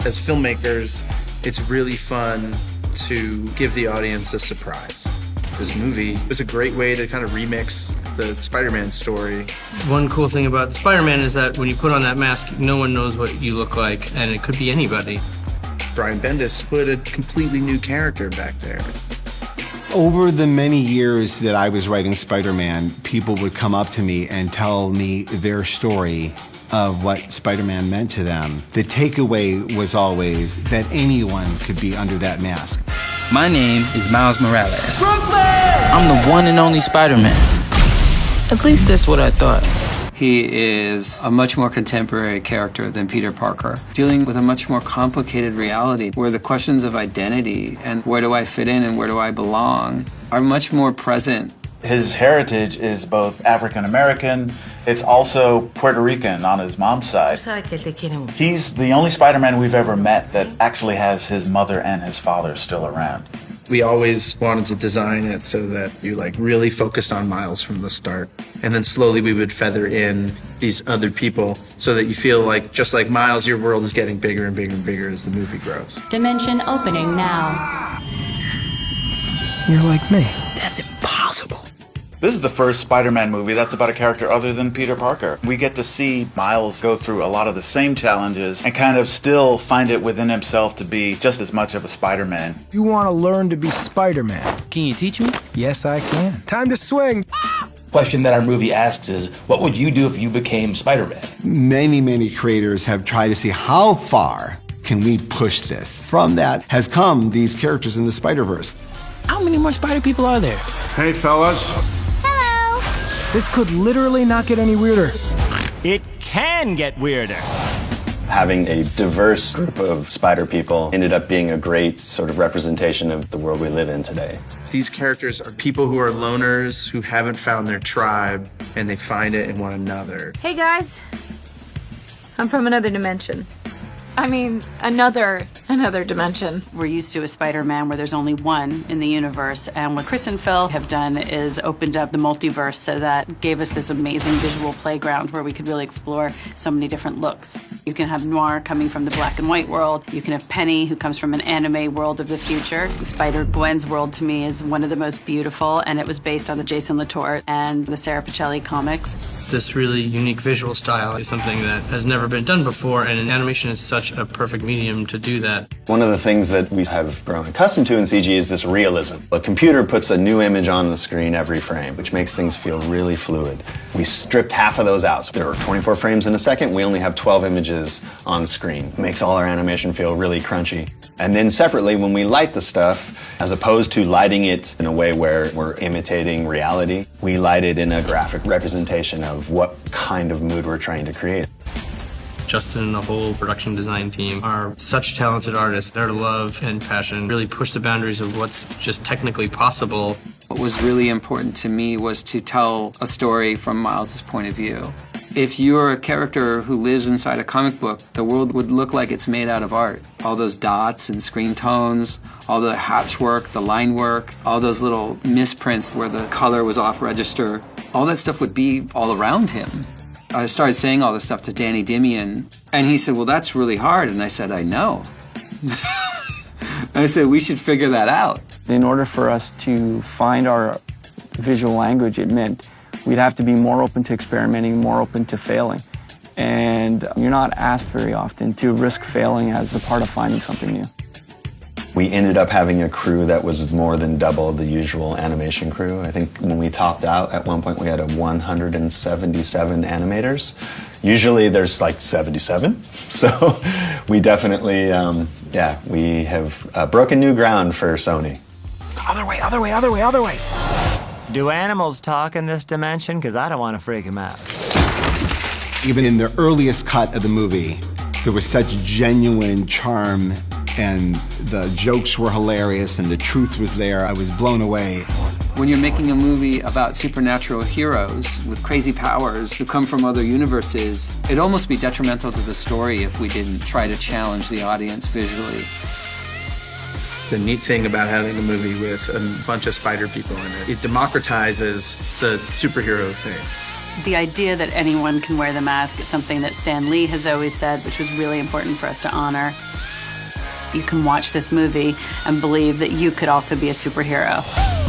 As filmmakers, it's really fun to give the audience a surprise. This movie was a great way to kind of remix the Spider-Man story. One cool thing about the Spider-Man is that when you put on that mask, no one knows what you look like, and it could be anybody. Brian Bendis put a completely new character back there. Over the many years that I was writing Spider-Man, people would come up to me and tell me their story of what Spider-Man meant to them. The takeaway was always that anyone could be under that mask. My name is Miles Morales. Brooklyn! I'm the one and only Spider-Man. At least that's what I thought. He is a much more contemporary character than Peter Parker, dealing with a much more complicated reality where the questions of identity and where do I fit in and where do I belong are much more present. His heritage is both African American, it's also Puerto Rican on his mom's side. He's the only Spider-Man we've ever met that actually has his mother and his father still around. We always wanted to design it so that you really focused on Miles from the start. And then slowly we would feather in these other people so that you feel like, just like Miles, your world is getting bigger and bigger and bigger as the movie grows. Dimension opening now. You're like me. That's impossible. This is the first Spider-Man movie that's about a character other than Peter Parker. We get to see Miles go through a lot of the same challenges and kind of still find it within himself to be just as much of a Spider-Man. You want to learn to be Spider-Man? Can you teach me? Yes, I can. Time to swing. Question that our movie asks is, what would you do if you became Spider-Man? Many creators have tried to see how far can we push this. From that has come these characters in the Spider-Verse. How many more Spider people are there? Hey, fellas. This could literally not get any weirder. It can get weirder. Having a diverse group of spider people ended up being a great sort of representation of the world we live in today. These characters are people who are loners, who haven't found their tribe, and they find it in one another. Hey guys, I'm from another dimension. I mean, another dimension. We're used to a Spider-Man where there's only one in the universe, and what Chris and Phil have done is opened up the multiverse, so that gave us this amazing visual playground where we could really explore so many different looks. You can have Noir coming from the black and white world. You can have Penny, who comes from an anime world of the future. Spider-Gwen's world, to me, is one of the most beautiful, and it was based on the Jason Latorre and the Sarah Pichelli comics. This really unique visual style is something that has never been done before, and animation is such a perfect medium to do that. One of the things that we have grown accustomed to in CG is this realism. A computer puts a new image on the screen every frame, which makes things feel really fluid. We stripped half of those out. So there are 24 frames in a second. We only have 12 images on screen. It makes all our animation feel really crunchy. And then separately, when we light the stuff, as opposed to lighting it in a way where we're imitating reality, we light it in a graphic representation of what kind of mood we're trying to create. Justin and the whole production design team are such talented artists. Their love and passion really push the boundaries of what's just technically possible. What was really important to me was to tell a story from Miles' point of view. If you're a character who lives inside a comic book, the world would look like it's made out of art. All those dots and screen tones, all the hatch work, the line work, all those little misprints where the color was off register, all that stuff would be all around him. I started saying all this stuff to Danny Dimian, and he said, well, that's really hard. And I said, I know. I said, we should figure that out. In order for us to find our visual language, it meant we'd have to be more open to experimenting, more open to failing. And you're not asked very often to risk failing as a part of finding something new. We ended up having a crew that was more than double the usual animation crew. I think when we topped out, at one point we had 177 animators. Usually there's like 77. So we definitely, we have broken new ground for Sony. Other way, other way, other way, other way. Do animals talk in this dimension? Because I don't want to freak them out. Even in the earliest cut of the movie, there was such genuine charm, and the jokes were hilarious, and the truth was there. I was blown away. When you're making a movie about supernatural heroes with crazy powers who come from other universes, it'd almost be detrimental to the story if we didn't try to challenge the audience visually. The neat thing about having a movie with a bunch of spider people in it, it democratizes the superhero thing. The idea that anyone can wear the mask is something that Stan Lee has always said, which was really important for us to honor. You can watch this movie and believe that you could also be a superhero.